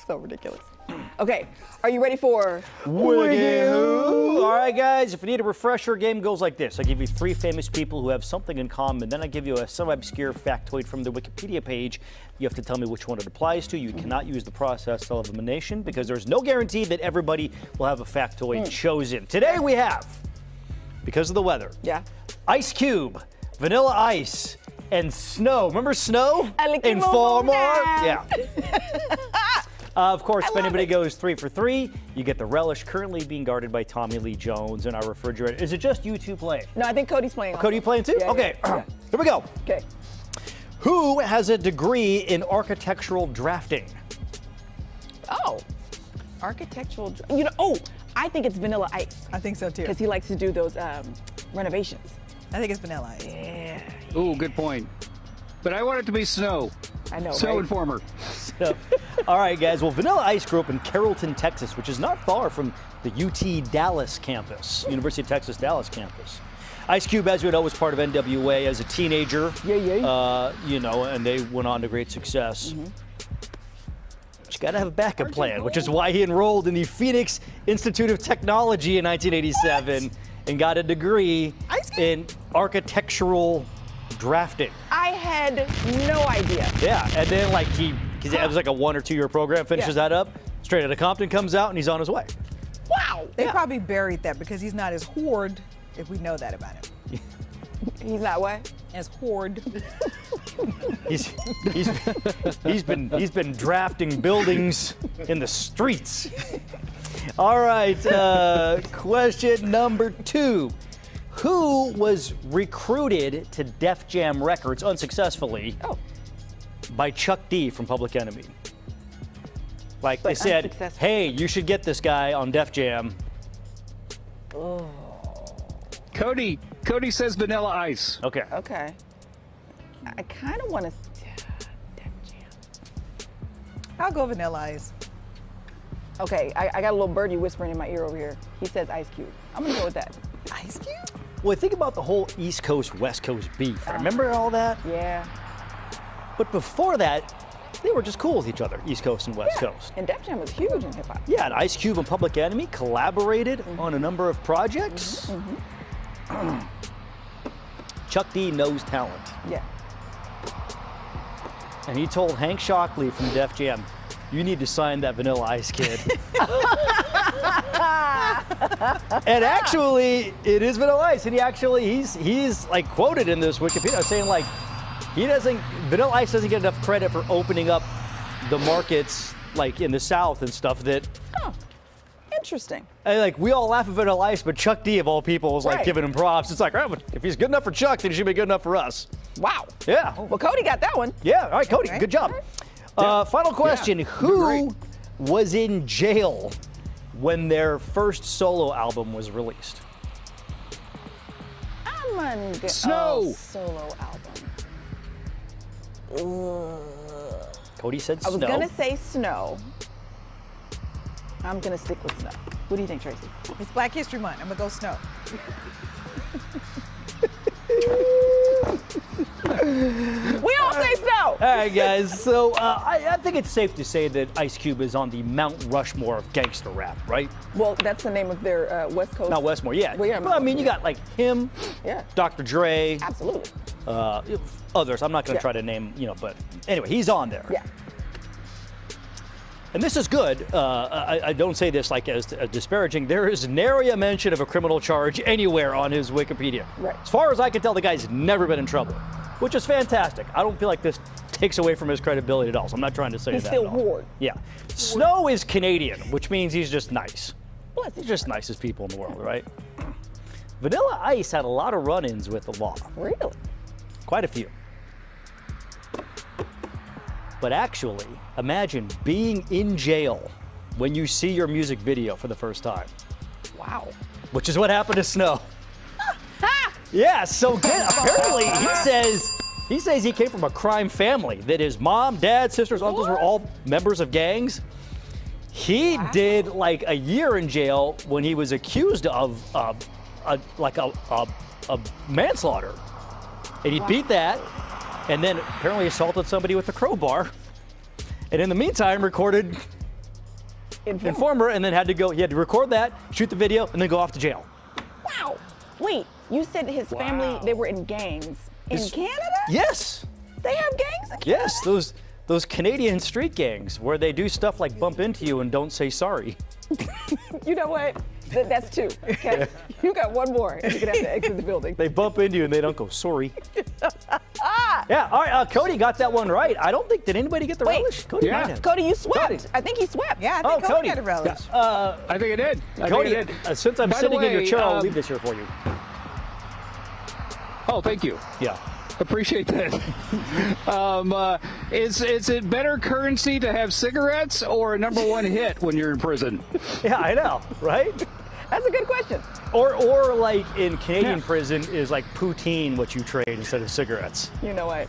So ridiculous. Okay, are you ready for Wiki Who? All right, guys, if you need a refresher, game goes like this. I give you 3 famous people who have something in common. Then I give you a semi-obscure factoid from the Wikipedia page. You have to tell me which one it applies to. You cannot use the process of elimination because there's no guarantee that everybody will have a factoid chosen. Today we have, because of the weather, Ice Cube, Vanilla Ice, and Snow. Remember Snow? Informer? Yeah. Of course, if anybody goes 3 for 3, you get the relish currently being guarded by Tommy Lee Jones in our refrigerator. Is it just you two playing? No, I think Cody's playing. Cody, you playing too? Yeah, okay, yeah. Here we go. Okay. Who has a degree in architectural drafting? Oh, architectural. I think it's Vanilla Ice. I think so too. Because he likes to do those renovations. I think it's Vanilla Ice. Yeah. Ooh, good point. But I want it to be Snow. I know, Snow right? Informer. So, all right, guys. Well, Vanilla Ice grew up in Carrollton, Texas, which is not far from the UT Dallas campus, University of Texas Dallas campus. Ice Cube, as we know, was part of NWA as a teenager. And they went on to great success. But you got to have a backup plan, which is why he enrolled in the Phoenix Institute of Technology in 1987 and got a degree in architectural drafting. I had no idea. Yeah, and then it was like a 1 or 2 year program, finishes that up, straight out of Compton, comes out, and he's on his way. Wow. They probably buried that because he's not as hoard, if we know that about him. He's not what? As hoard. He's been drafting buildings in the streets. All right, question number 2. Who was recruited to Def Jam Records unsuccessfully by Chuck D from Public Enemy? Like they said, hey, you should get this guy on Def Jam. Oh. Cody says Vanilla Ice. Okay. Okay. I kind of want to. Def Jam. I'll go Vanilla Ice. Okay, I got a little birdie whispering in my ear over here. He says Ice Cube. I'm gonna go with that. Ice Cube? Well, think about the whole East Coast, West Coast beef. Remember all that? Yeah. But before that, they were just cool with each other, East Coast and West Coast. And Def Jam was huge in hip hop. Yeah, and Ice Cube and Public Enemy collaborated on a number of projects. Chuck D knows talent. Yeah. And he told Hank Shockley from Def Jam, you need to sign that Vanilla Ice kid. And actually, it is Vanilla Ice. And he's like quoted in this Wikipedia saying like, Vanilla Ice doesn't get enough credit for opening up the markets like in the South and stuff that. Oh, interesting. And like we all laugh at Vanilla Ice, but Chuck D of all people is like giving him props. It's like, oh, if he's good enough for Chuck, then he should be good enough for us. Wow. Yeah. Well, Cody got that one. Yeah. All right, Cody. Good job. Final question. Who was in jail when their first solo album was released? I'm gonna go Snow. Solo album. Cody said Snow. I was gonna say Snow. I'm gonna stick with Snow. What do you think, Tracy? It's Black History Month. I'm gonna go Snow. We all say Snow. All right, guys. So I think it's safe to say that Ice Cube is on the Mount Rushmore of gangster rap, right? Well, that's the name of their West Coast. Not Westmore, yeah. Well, yeah, But I mean, you got like him, Dr. Dre, Absolutely. others. I'm not going to try to name, but anyway, he's on there. Yeah. And this is good. I don't say this like as disparaging. There is nary a mention of a criminal charge anywhere on his Wikipedia. Right. As far as I can tell, the guy's never been in trouble, which is fantastic. I don't feel like this takes away from his credibility at all. So I'm not trying to say He's that. still hoard. Yeah. Snow is Canadian, which means he's just nice. Bless He's just nicest people in the world, right? Vanilla Ice had a lot of run-ins with the law. Really? Quite a few. But actually, imagine being in jail when you see your music video for the first time. Wow. Which is what happened to Snow. Yeah, so apparently he says he came from a crime family, that his mom, dad, sisters, uncles were all members of gangs. He did like a year in jail when he was accused of a manslaughter. And he beat that, and then apparently assaulted somebody with a crowbar. And in the meantime, recorded Informer, and then had to record that, shoot the video, and then go off to jail. Wow. Wait, you said his family, they were in gangs in Canada? Yes. They have gangs in Canada? Yes, those Canadian street gangs where they do stuff like bump into you and don't say sorry. You know what? That's two. Okay. You got one more. You're gonna have to exit the building. They bump into you and they don't go sorry. Yeah. All right. Cody got that one right. I don't think did anybody get the Wait. relish. Cody Yeah. might have. Cody, you swept. Cody. I think he swept. Yeah, I think Cody got a relish. I think I did. Cody, since I'm By the sitting in your way, chair, I'll leave this here for you. Oh, thank you. Yeah. Appreciate that. Is it better currency to have cigarettes or a #1 hit when you're in prison? Yeah, I know, right? That's a good question. Or like in Canadian prison is like poutine what you trade instead of cigarettes. You know what?